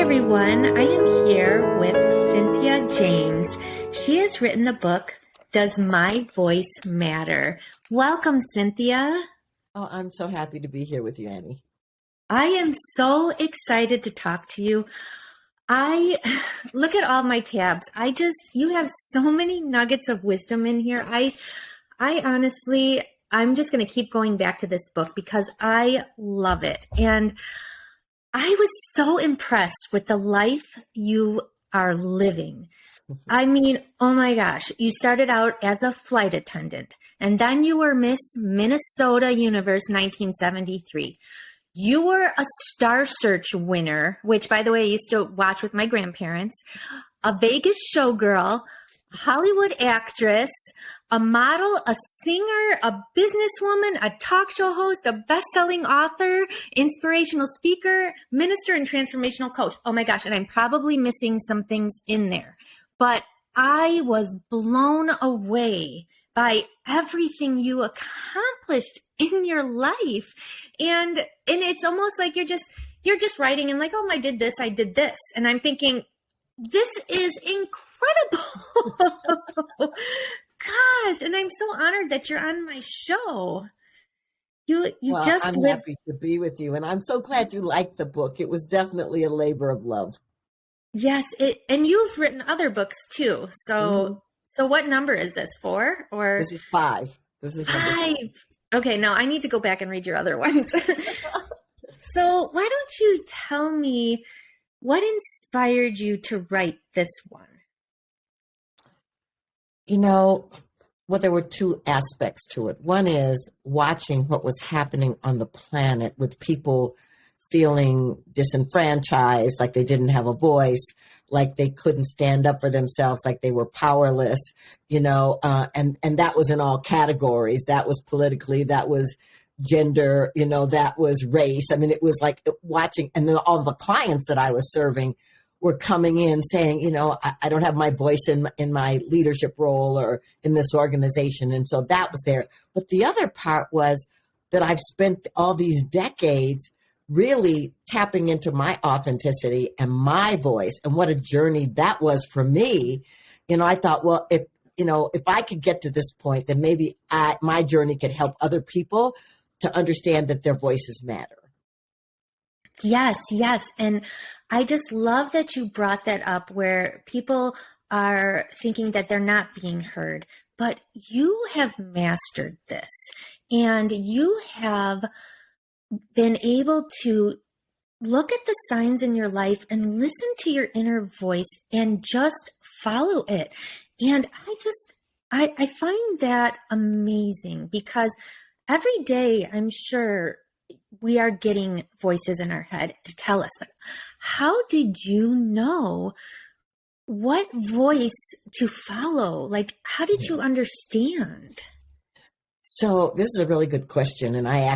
everyone. I am here with Cynthia James. She has written the book, Does My Voice Matter? Welcome, Cynthia. Oh, I'm so happy to be here with you, Annie. I am so excited to talk to you. I look at all my tabs. You have so many nuggets of wisdom in here. I honestly, I'm just going to keep going back to this book because I love it. And I was so impressed with the life you are living. I mean, oh my gosh, you started out as a flight attendant, and then you were Miss Minnesota Universe 1973. You were a Star Search winner, which, by the way, I used to watch with my grandparents, a Vegas showgirl, Hollywood actress, a model, a singer, a businesswoman, a talk show host, a best-selling author, inspirational speaker, minister, and transformational coach. Oh my gosh, and I'm probably missing some things in there. But I was blown away by everything you accomplished in your life. And it's almost like you're just writing and like, oh, I did this. And I'm thinking, this is incredible. Gosh, and I'm so honored that you're on my show. I'm happy to be with you, and I'm so glad you liked the book. It was definitely a labor of love. Yes, and you've written other books too. So what number is this, 4 or? This is 5. This is 5. Okay, now I need to go back and read your other ones. So why don't you tell me what inspired you to write this one? There were 2 aspects to it. One is watching what was happening on the planet with people feeling disenfranchised, like they didn't have a voice, like they couldn't stand up for themselves, like they were powerless, and that was in all categories. That was politically, that was gender, that was race. I mean, it was like watching, and then all the clients that I was serving were coming in saying, I don't have my voice in my leadership role or in this organization. And so that was there. But the other part was that I've spent all these decades really tapping into my authenticity and my voice, and what a journey that was for me. I thought, well, if I could get to this point, then maybe my journey could help other people to understand that their voices matter. Yes. And I just love that you brought that up, where people are thinking that they're not being heard, but you have mastered this, and you have been able to look at the signs in your life and listen to your inner voice and just follow it. And I find that amazing, because every day I'm sure we are getting voices in our head to tell us, but how did you know what voice to follow? Like, how did you understand? So this is a really good question. And I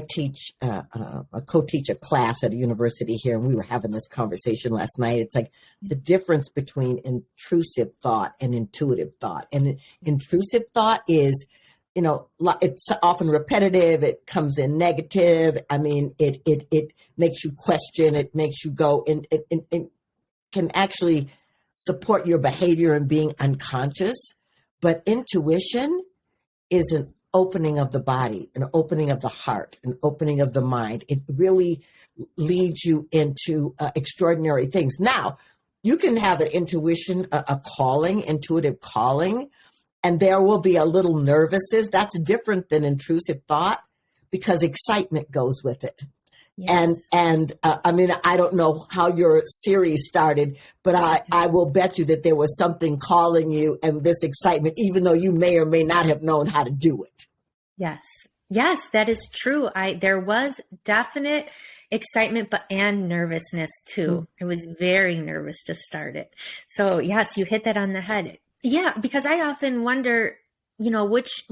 teach, co-teach a class at a university here, and we were having this conversation last night. It's like the difference between intrusive thought and intuitive thought. And intrusive thought is, it's often repetitive. It comes in negative. I mean, it makes you question. It makes you go and it can actually support your behavior and being unconscious. But intuition is an opening of the body, an opening of the heart, an opening of the mind. It really leads you into extraordinary things. Now, you can have an intuition, a calling, intuitive calling, and there will be a little nervousness. That's different than intrusive thought, because excitement goes with it. Yes. And I mean, I don't know how your series started, but I will bet you that there was something calling you and this excitement, even though you may or may not have known how to do it. Yes, that is true. There was definite excitement, and nervousness too. I was very nervous to start it. So yes, you hit that on the head. Yeah, because I often wonder, which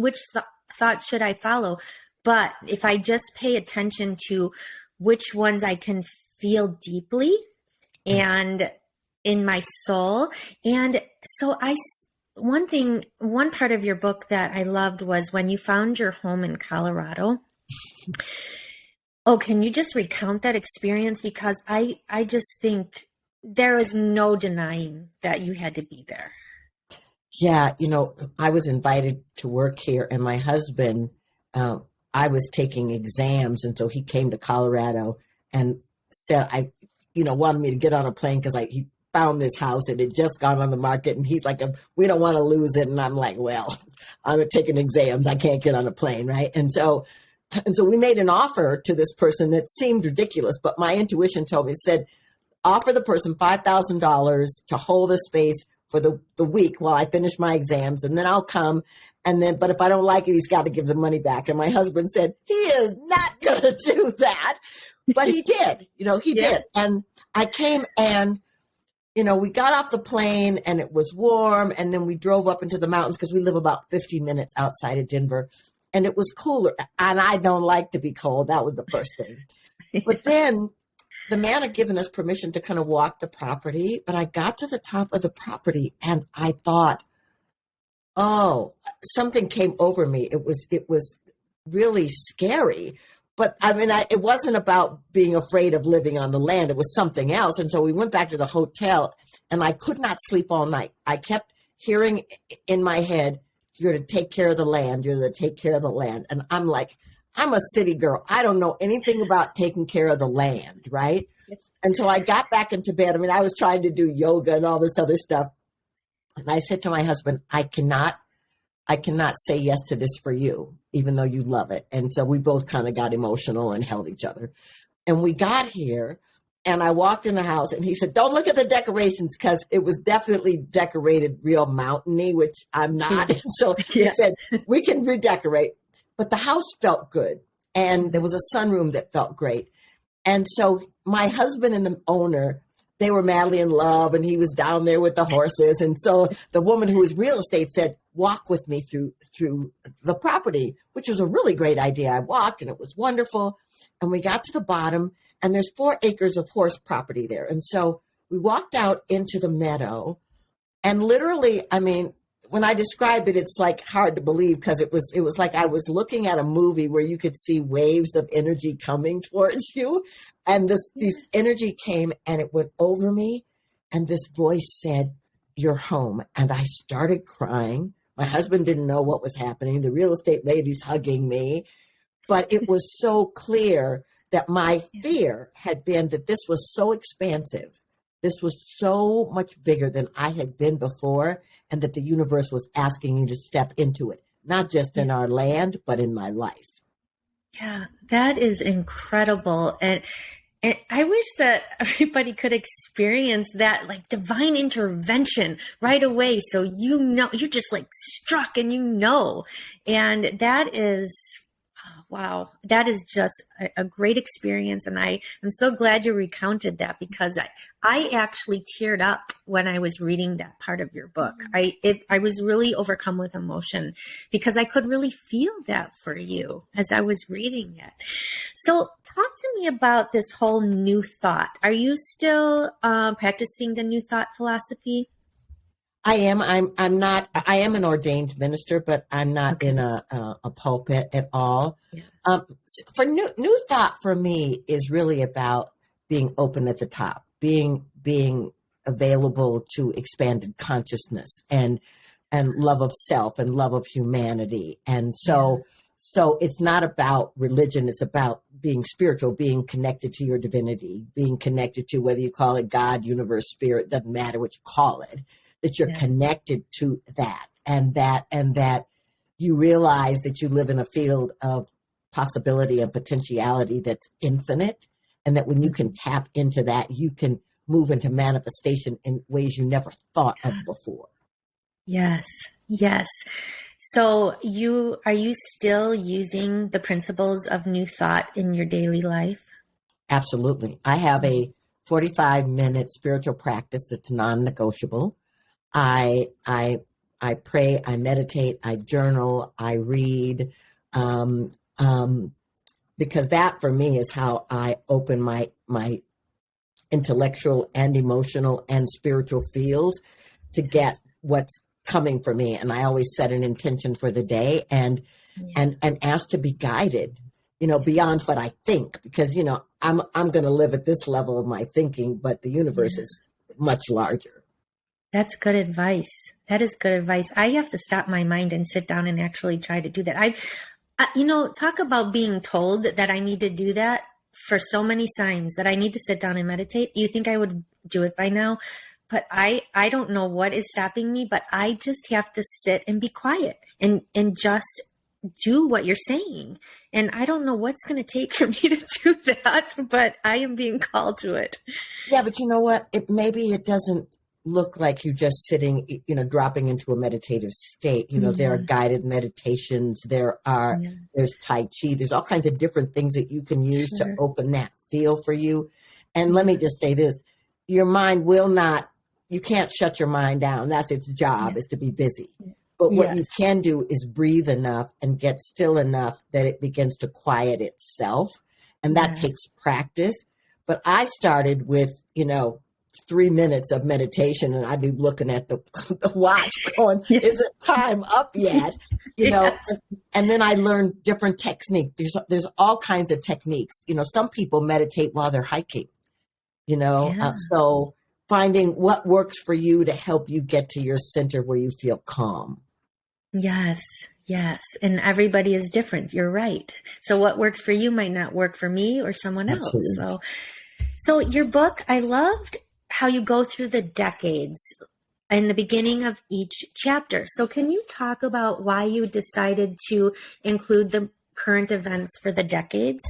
thought should I follow? But if I just pay attention to which ones I can feel deeply and in my soul. And so one part of your book that I loved was when you found your home in Colorado. Oh, can you just recount that experience? Because I just think there is no denying that you had to be there. Yeah, I was invited to work here, and my husband, um, I was taking exams, and so he came to Colorado and said, wanted me to get on a plane because he found this house. It had just gone on the market, and he's like, we don't want to lose it. And I'm like, well, I'm taking exams. I can't get on a plane, right? And so we made an offer to this person that seemed ridiculous, but my intuition told me, said, offer the person $5,000 to hold a space for the week while I finish my exams, and then I'll come. But if I don't like it, he's got to give the money back. And my husband said, he is not going to do that. But he did, he did. And I came and, we got off the plane and it was warm. And then we drove up into the mountains because we live about 50 minutes outside of Denver. And it was cooler. And I don't like to be cold. That was the first thing. But then the man had given us permission to kind of walk the property, but I got to the top of the property and I thought, oh, something came over me. It was really scary. But I mean, it wasn't about being afraid of living on the land. It was something else. And so we went back to the hotel and I could not sleep all night. I kept hearing in my head, you're to take care of the land. You're to take care of the land. And I'm like, I'm a city girl. I don't know anything about taking care of the land, right? And so I got back into bed. I mean, I was trying to do yoga and all this other stuff. And I said to my husband, I cannot say yes to this for you, even though you love it. And so we both kind of got emotional and held each other. And we got here and I walked in the house and he said, don't look at the decorations because it was definitely decorated real mountainy, which I'm not. And so he said, we can redecorate. But the house felt good. And there was a sunroom that felt great. And so my husband and the owner, they were madly in love and he was down there with the horses. And so the woman who was real estate said, walk with me through the property, which was a really great idea. I walked and it was wonderful. And we got to the bottom and there's 4 acres of horse property there. And so we walked out into the meadow and literally, I mean, when I describe it, it's like hard to believe because it was like I was looking at a movie where you could see waves of energy coming towards you. And this energy came and it went over me. And this voice said, you're home. And I started crying. My husband didn't know what was happening. The real estate lady's hugging me. But it was so clear that my fear had been that this was so expansive. This was so much bigger than I had been before. And that the universe was asking you to step into it, not just in our land, but in my life. Yeah, that is incredible. And I wish that everybody could experience that like divine intervention right away. So, you're just like struck and and that is, wow, that is just a great experience. And I'm so glad you recounted that because I actually teared up when I was reading that part of your book. I was really overcome with emotion because I could really feel that for you as I was reading it. So talk to me about this whole new thought. Are you still practicing the new thought philosophy? I am. I'm not. I am an ordained minister, but I'm not in a pulpit at all. Yeah. For new thought for me is really about being open at the top, being available to expanded consciousness and love of self and love of humanity. And so it's not about religion. It's about being spiritual, being connected to your divinity, being connected to whether you call it God, universe, spirit, doesn't matter what you call it. That you're connected to that and that you realize that you live in a field of possibility and potentiality that's infinite. And that when you can tap into that, you can move into manifestation in ways you never thought of before. Yes. Yes. So are you still using the principles of new thought in your daily life? Absolutely. I have a 45-minute spiritual practice that's non-negotiable. I pray, I meditate, I journal, I read, because that for me is how I open my intellectual and emotional and spiritual fields to get what's coming for me. And I always set an intention for the day and ask to be guided. beyond what I think, because, I'm going to live at this level of my thinking, but the universe is much larger. That's good advice. That is good advice. I have to stop my mind and sit down and actually try to do that. Talk about being told that I need to do that for so many signs that I need to sit down and meditate. You think I would do it by now? But I don't know what is stopping me, but I just have to sit and be quiet and just do what you're saying. And I don't know what's going to take for me to do that, but I am being called to it. Yeah, but you know what? Maybe it doesn't look like you just sitting, dropping into a meditative state. There are guided meditations. There's Tai Chi. There's all kinds of different things that you can use to open that feel for you. And let me just say this, your mind you can't shut your mind down. That's its job, is to be busy. But what you can do is breathe enough and get still enough that it begins to quiet itself. And that takes practice. But I started with, 3 minutes of meditation, and I'd be looking at the watch going, isn't time up yet? And then I learned different techniques. There's all kinds of techniques. Some people meditate while they're hiking, so finding what works for you to help you get to your center where you feel calm. Yes. And everybody is different. You're right. So what works for you might not work for me or someone else. Absolutely. So your book, I loved how you go through the decades in the beginning of each chapter. So can you talk about why you decided to include the current events for the decades?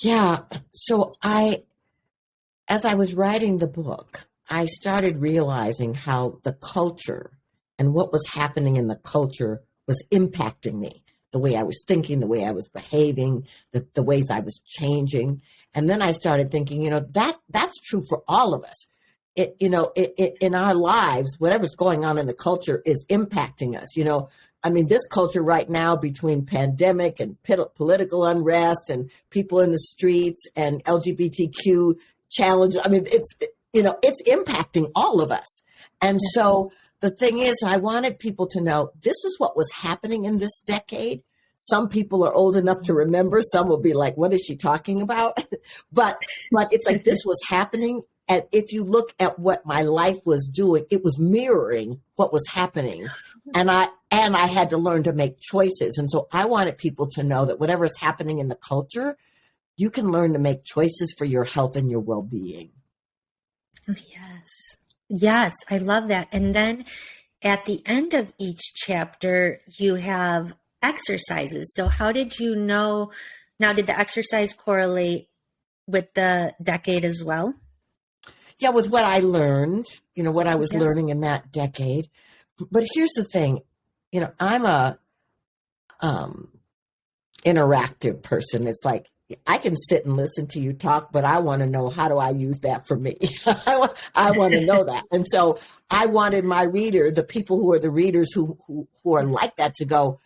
Yeah. So as I was writing the book, I started realizing how the culture and what was happening in the culture was impacting me, the way I was thinking, the way I was behaving, the ways I was changing. And then I started thinking, that's true for all of us. In our lives, whatever's going on in the culture is impacting us. This culture right now, between pandemic and political unrest and people in the streets and LGBTQ challenges, it's impacting all of us. And so the thing is, I wanted people to know this is what was happening in this decade. Some people are old enough to remember. Some will be like, what is she talking about? but it's like this was happening. And if you look at what my life was doing, it was mirroring what was happening. And I had to learn to make choices. And so I wanted people to know that whatever is happening in the culture, you can learn to make choices for your health and your well-being. Yes, I love that. And then at the end of each chapter, you have exercises. So how did you know? Now, did the exercise correlate with the decade as well? Yeah, with what I learned, what I was learning in that decade. But here's the thing, I'm a interactive person. It's like, I can sit and listen to you talk, but I want to know, how do I use that for me? I want to know that. And so I wanted my reader, the people who are the readers who are like that, to go,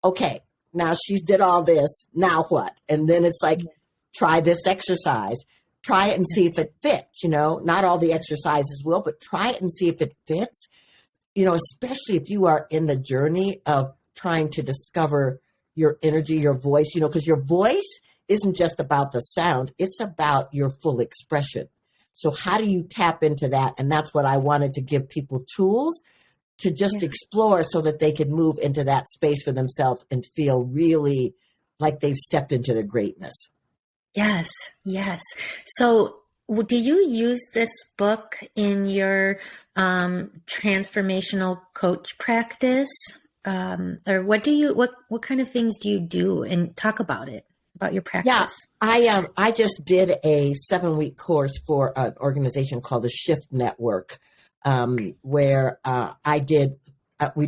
okay, now she did all this, now what? And then it's like, try this exercise, try it and see if it fits, not all the exercises will, but try it and see if it fits, especially if you are in the journey of trying to discover your energy, your voice, because your voice isn't just about the sound, it's about your full expression. So how do you tap into that? And that's what I wanted to give people tools to just explore, so that they could move into that space for themselves and feel really like they've stepped into their greatness. Yes. So do you use this book in your transformational coach practice? Or what kind of things do you do, and talk about it, about your practice? Yeah, I just did a 7-week course for an organization called the Shift Network, where we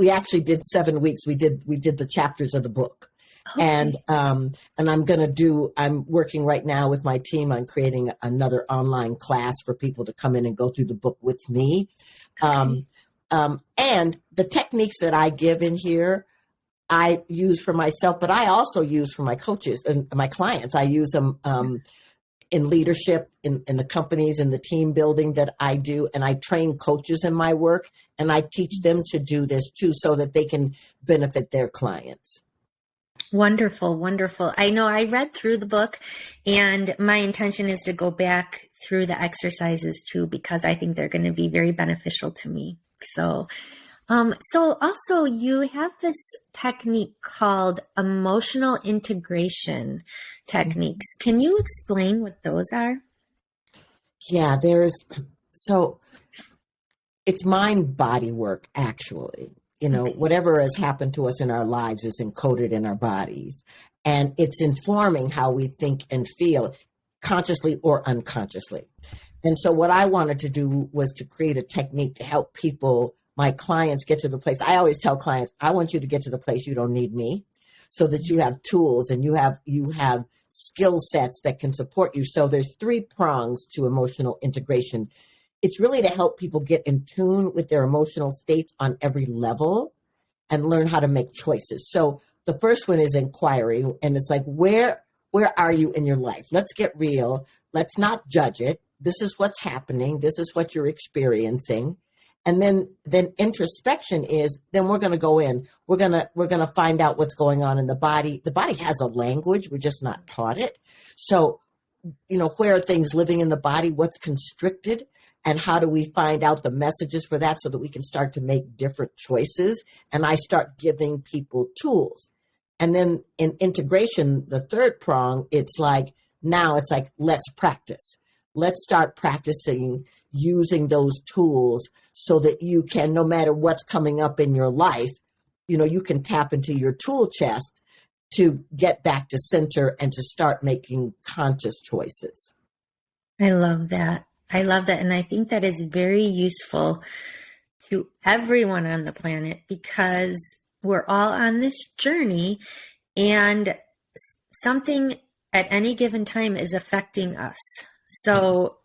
actually did 7 weeks. We did the chapters of the book. Okay. And I'm working right now with my team on creating another online class for people to come in and go through the book with me. Okay. And the techniques that I give in here, I use for myself, but I also use for my coaches and my clients. I use them in leadership, in the companies, in the team building that I do. And I train coaches in my work, and I teach them to do this too, so that they can benefit their clients. Wonderful, wonderful. I know I read through the book, and my intention is to go back through the exercises too, because I think they're going to be very beneficial to me. So also you have this technique called emotional integration techniques. Can you explain what those are? Yeah, so it's mind body work, actually. Okay. Whatever has happened to us in our lives is encoded in our bodies, and it's informing how we think and feel, consciously or unconsciously. And so what I wanted to do was to create a technique to help people, my clients, get to the place. I always tell clients, I want you to get to the place you don't need me, so that you have tools and you have skill sets that can support you. So there's three prongs to emotional integration. It's really to help people get in tune with their emotional states on every level and learn how to make choices. So the first one is inquiry, and it's like, where are you in your life? Let's get real. Let's not judge it. This is what's happening. This is what you're experiencing. And then introspection is, then we're going to go in. We're going to find out what's going on in the body. The body has a language. We're just not taught it. So, where are things living in the body? What's constricted? And how do we find out the messages for that so that we can start to make different choices? And I start giving people tools. And then in integration, the third prong, now it's like, let's practice. Let's start practicing using those tools so that you can, no matter what's coming up in your life, you can tap into your tool chest to get back to center and to start making conscious choices. I love that. I love that. And I think that is very useful to everyone on the planet, because we're all on this journey, and something at any given time is affecting us. So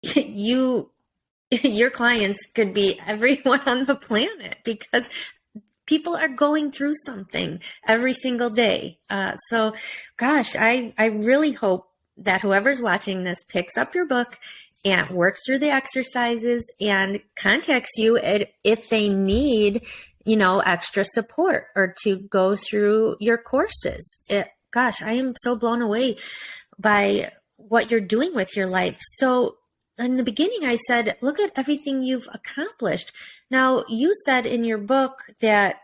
your clients could be everyone on the planet, because people are going through something every single day. So gosh, I really hope that whoever's watching this picks up your book and works through the exercises and contacts you if they need, extra support or to go through your courses. Gosh, I am so blown away by what you're doing with your life. So in the beginning, I said, look at everything you've accomplished. Now, you said in your book that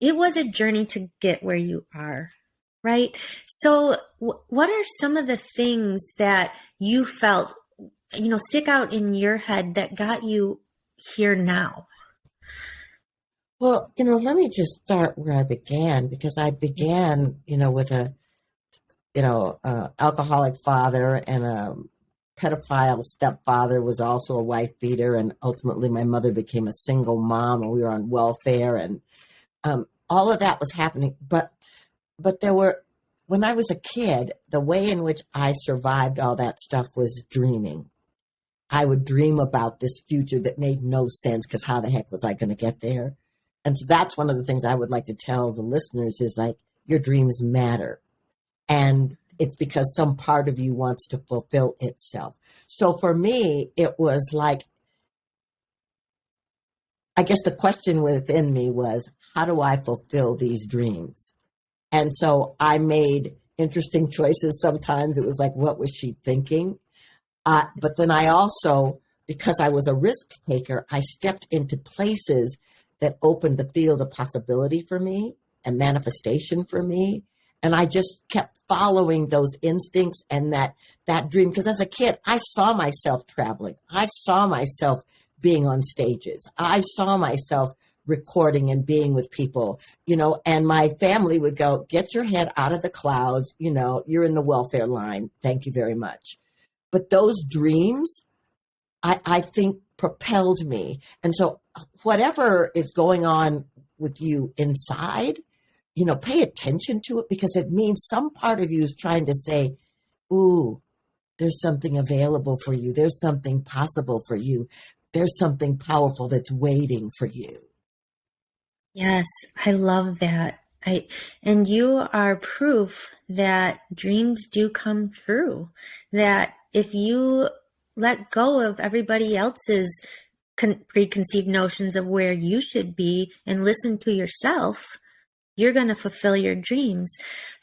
it was a journey to get where you are, right? So what are some of the things that you felt, stick out in your head that got you here now? Well, let me just start where I began, because I began, with a alcoholic father, and a pedophile stepfather was also a wife beater. And ultimately my mother became a single mom, and we were on welfare, and all of that was happening. But when I was a kid, the way in which I survived all that stuff was dreaming. I would dream about this future that made no sense, because how the heck was I going to get there? And so that's one of the things I would like to tell the listeners is, like, your dreams matter. And it's because some part of you wants to fulfill itself. So for me, it was like, I guess the question within me was, how do I fulfill these dreams? And so I made interesting choices. Sometimes it was like, what was she thinking? But then I also, because I was a risk taker, I stepped into places that opened the field of possibility for me and manifestation for me. And I just kept following those instincts and that dream. Because as a kid, I saw myself traveling. I saw myself being on stages. I saw myself recording and being with people, and my family would go, get your head out of the clouds. You're in the welfare line. Thank you very much. But those dreams, I think, propelled me. And so whatever is going on with you inside, pay attention to it, because it means some part of you is trying to say, ooh, there's something available for you. There's something possible for you. There's something powerful that's waiting for you. Yes, I love that. And you are proof that dreams do come true, that if you let go of everybody else's preconceived notions of where you should be and listen to yourself, you're going to fulfill your dreams.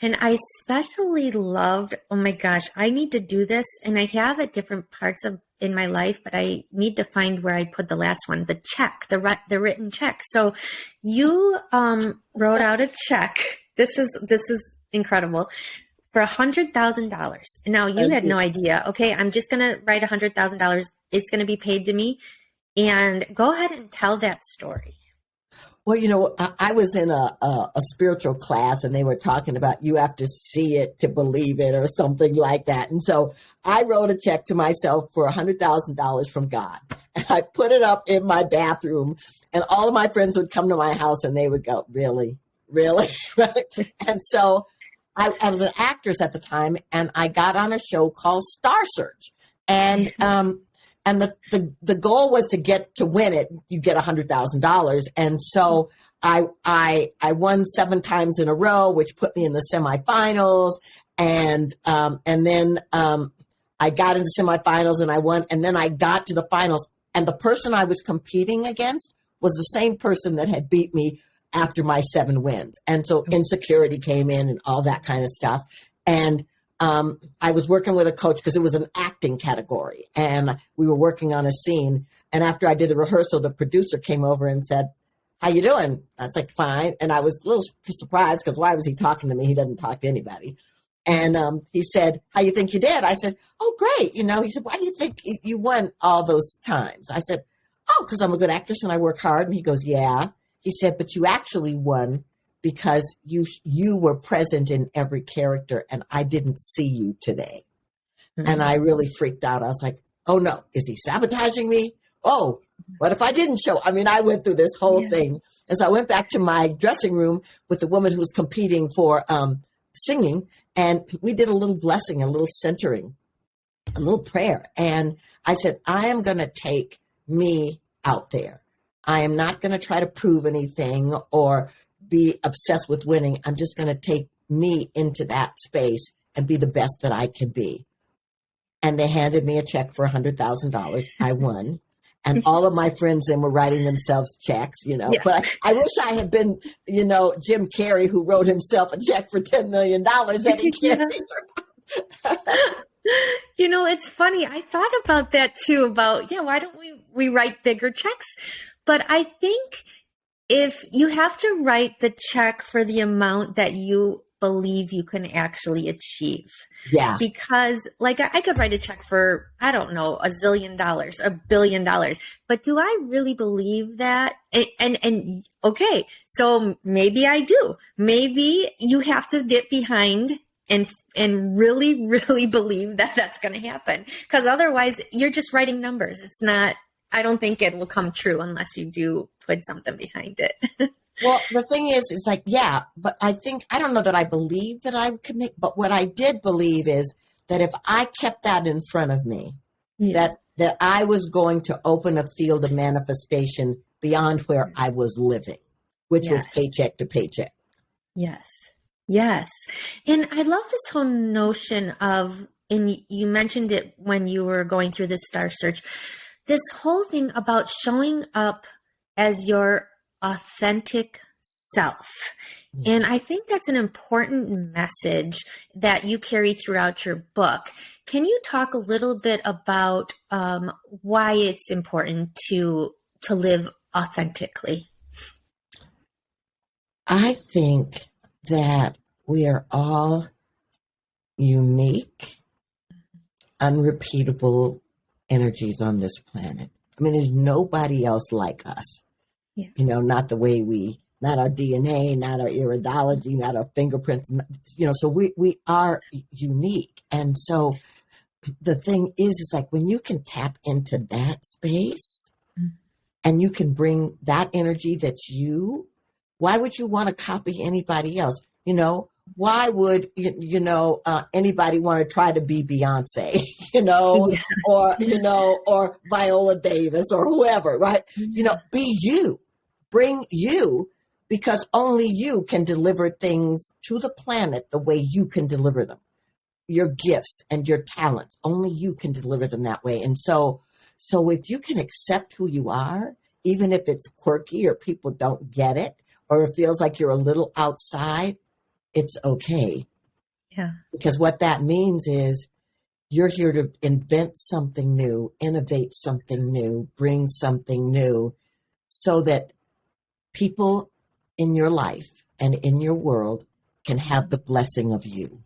And I especially loved, oh my gosh, I need to do this. And I have at different parts of in my life, but I need to find where I put the last one, the check, the written check. So you wrote out a check. This is incredible, for $100,000. Now you had no idea. Okay, I'm just going to write $100,000. It's going to be paid to me. And go ahead and tell that story. Well, I was in a spiritual class and they were talking about you have to see it to believe it or something like that. And so I wrote a check to myself for $100,000 from God. And I put it up in my bathroom and all of my friends would come to my house and they would go, really? Really? And so I was an actress at the time and I got on a show called Star Search. And the goal was to win it. You get $100,000. And so I won 7 times in a row, which put me in the semifinals. And then I got into semifinals and I won. And then I got to the finals. And the person I was competing against was the same person that had beat me after my 7 wins. And so insecurity came in and all that kind of stuff. And I was working with a coach because it was an acting category and we were working on a scene. And after I did the rehearsal, the producer came over and said, how you doing? I was like, fine. And I was a little surprised because why was he talking to me? He doesn't talk to anybody. And he said, how you think you did? I said, oh, great. He said, why do you think you won all those times? I said, oh, because I'm a good actress and I work hard. And he goes, yeah. He said, but you actually won because you were present in every character and I didn't see you today. Mm-hmm. And I really freaked out. I was like, oh no, is he sabotaging me? Oh, what if I didn't show? I mean, I went through this whole thing. And so I went back to my dressing room with the woman who was competing for singing. And we did a little blessing, a little centering, a little prayer. And I said, I am going to take me out there. I am not going to try to prove anything or be obsessed with winning. I'm just going to take me into that space and be the best that I can be. And they handed me a check for $100,000. I won. And all of my friends then were writing themselves checks, Yes. But I wish I had been, Jim Carrey, who wrote himself a check for $10 million that he can't It's funny. I thought about that too, why don't we write bigger checks? But I think if you have to write the check for the amount that you believe you can actually achieve. Yeah. Because I could write a check for, I don't know, $1 zillion, $1 billion, but do I really believe that? And okay, so maybe I do. Maybe you have to get behind and really, really believe that that's going to happen. Because otherwise you're just writing numbers. It's not, I don't think it will come true unless you do put something behind it. Well, the thing is, it's but I don't know that I believe that I could make, but what I did believe is that if I kept that in front of me, that I was going to open a field of manifestation beyond where I was living, which was paycheck to paycheck. Yes. Yes. And I love this whole notion of, and you mentioned it when you were going through this star search, this whole thing about showing up as your authentic self. And I think that's an important message that you carry throughout your book. Can you talk a little bit about why it's important to live authentically? I think that we are all unique, unrepeatable energies on this planet. I mean, there's nobody else like us. Yeah. Not the way not our DNA, not our iridology, not our fingerprints, so we are unique. And so the thing is like when you can tap into that space and you can bring that energy that's you, why would you want to copy anybody else? Why would, anybody want to try to be Beyonce, or Viola Davis or whoever, right? Be you. Bring you, because only you can deliver things to the planet the way you can deliver them. Your gifts and your talents, only you can deliver them that way. And so if you can accept who you are, even if it's quirky or people don't get it, or it feels like you're a little outside, it's okay. Yeah. Because what that means is you're here to invent something new, innovate something new, bring something new, so that people in your life and in your world can have the blessing of you.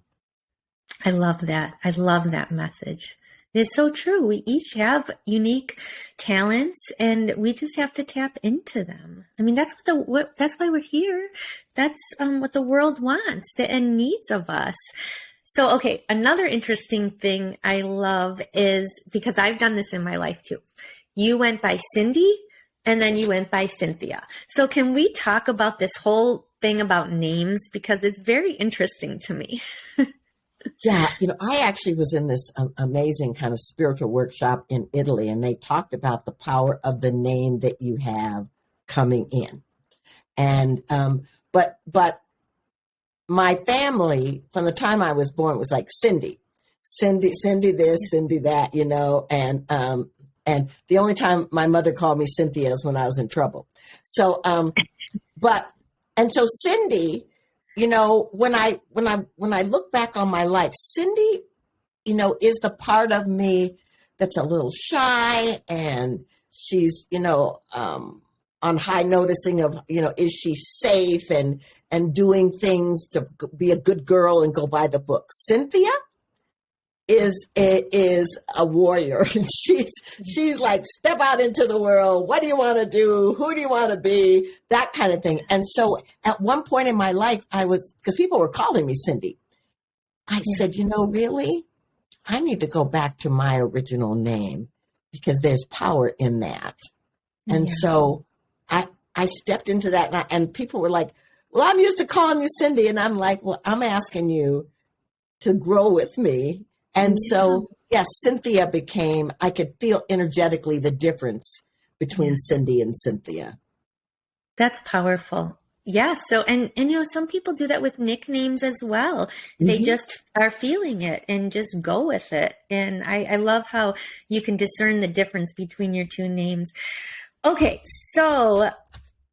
I love that. I love that message. It's so true. We each have unique talents and we just have to tap into them. I mean, that's why we're here. That's what the world wants and needs of us. So, okay, another interesting thing I love is, because I've done this in my life too. You went by Cindy and then you went by Cynthia. So can we talk about this whole thing about names? Because it's very interesting to me. Yeah, I actually was in this amazing kind of spiritual workshop in Italy, and they talked about the power of the name that you have coming in. And but my family, from the time I was born, was like Cindy this, Cindy that, and the only time my mother called me Cynthia is when I was in trouble. So, so Cindy, when I look back on my life, Cindy, is the part of me that's a little shy, and she's, on high noticing of, is she safe and doing things to be a good girl and go by the book. Cynthia is a warrior. she's like, step out into the world. What do you want to do? Who do you want to be? That kind of thing. And so at one point in my life, because people were calling me Cindy, I said, really, I need to go back to my original name because there's power in that. And so I stepped into that, and people were like, well, I'm used to calling you Cindy. And I'm like, well, I'm asking you to grow with me. And so, yes, Cynthia I could feel energetically the difference between Cindy and Cynthia. That's powerful. Yeah. So, and some people do that with nicknames as well. Mm-hmm. They just are feeling it and just go with it. And I love how you can discern the difference between your two names. Okay. So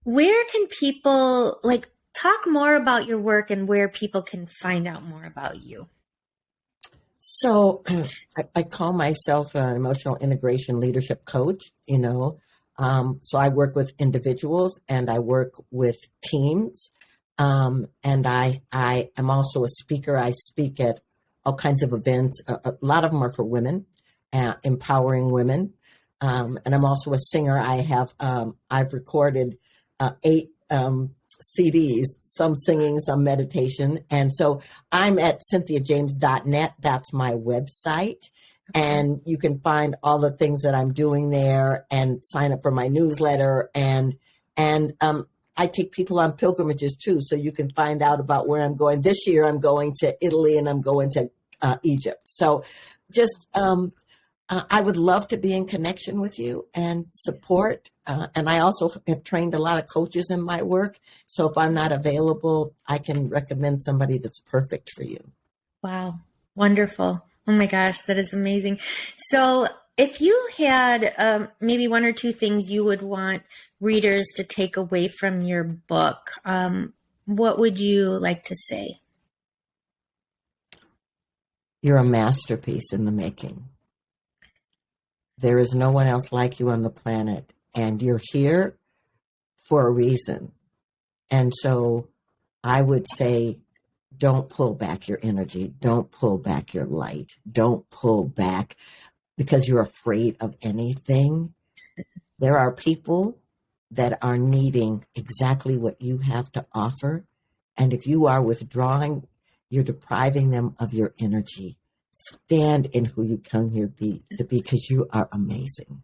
where can people talk more about your work and where people can find out more about you? So I call myself an emotional integration leadership coach, so I work with individuals and I work with teams. And I am also a speaker. I speak at all kinds of events. A lot of them are for women, empowering women. And I'm also a singer. I've recorded 8 CDs, some singing, some meditation. And so I'm at cynthiajames.net. That's my website. And you can find all the things that I'm doing there and sign up for my newsletter. And I take people on pilgrimages too. So you can find out about where I'm going. This year I'm going to Italy and I'm going to Egypt. So just, I would love to be in connection with you and support. And I also have trained a lot of coaches in my work. So if I'm not available, I can recommend somebody that's perfect for you. Wow. Wonderful. Oh my gosh, that is amazing. So if you had maybe 1 or 2 things you would want readers to take away from your book, what would you like to say? You're a masterpiece in the making. There is no one else like you on the planet, and you're here for a reason. And so I would say, don't pull back your energy. Don't pull back your light. Don't pull back because you're afraid of anything. There are people that are needing exactly what you have to offer. And if you are withdrawing, you're depriving them of your energy. Stand in who you come here because you are amazing.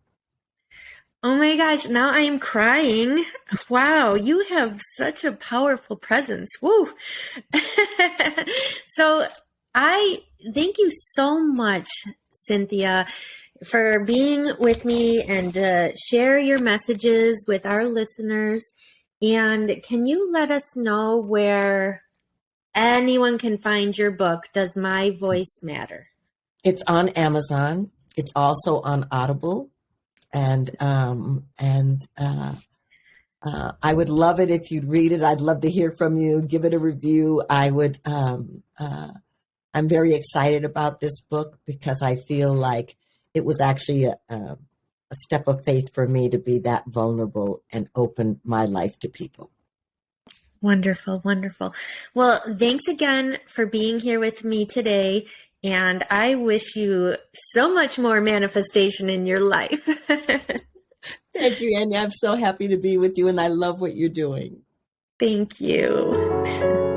Oh my gosh, now I am crying. Wow, you have such a powerful presence. Woo. So I thank you so much, Cynthia, for being with me and share your messages with our listeners. And can you let us know where anyone can find your book, Does My Voice Matter? It's on Amazon. It's also on Audible. And I would love it if you'd read it. I'd love to hear from you. Give it a review. I'm very excited about this book because I feel like it was actually a step of faith for me to be that vulnerable and open my life to people. Wonderful, wonderful. Well, thanks again for being here with me today. And I wish you so much more manifestation in your life. Thank you, Annie. I'm so happy to be with you, and I love what you're doing. Thank you.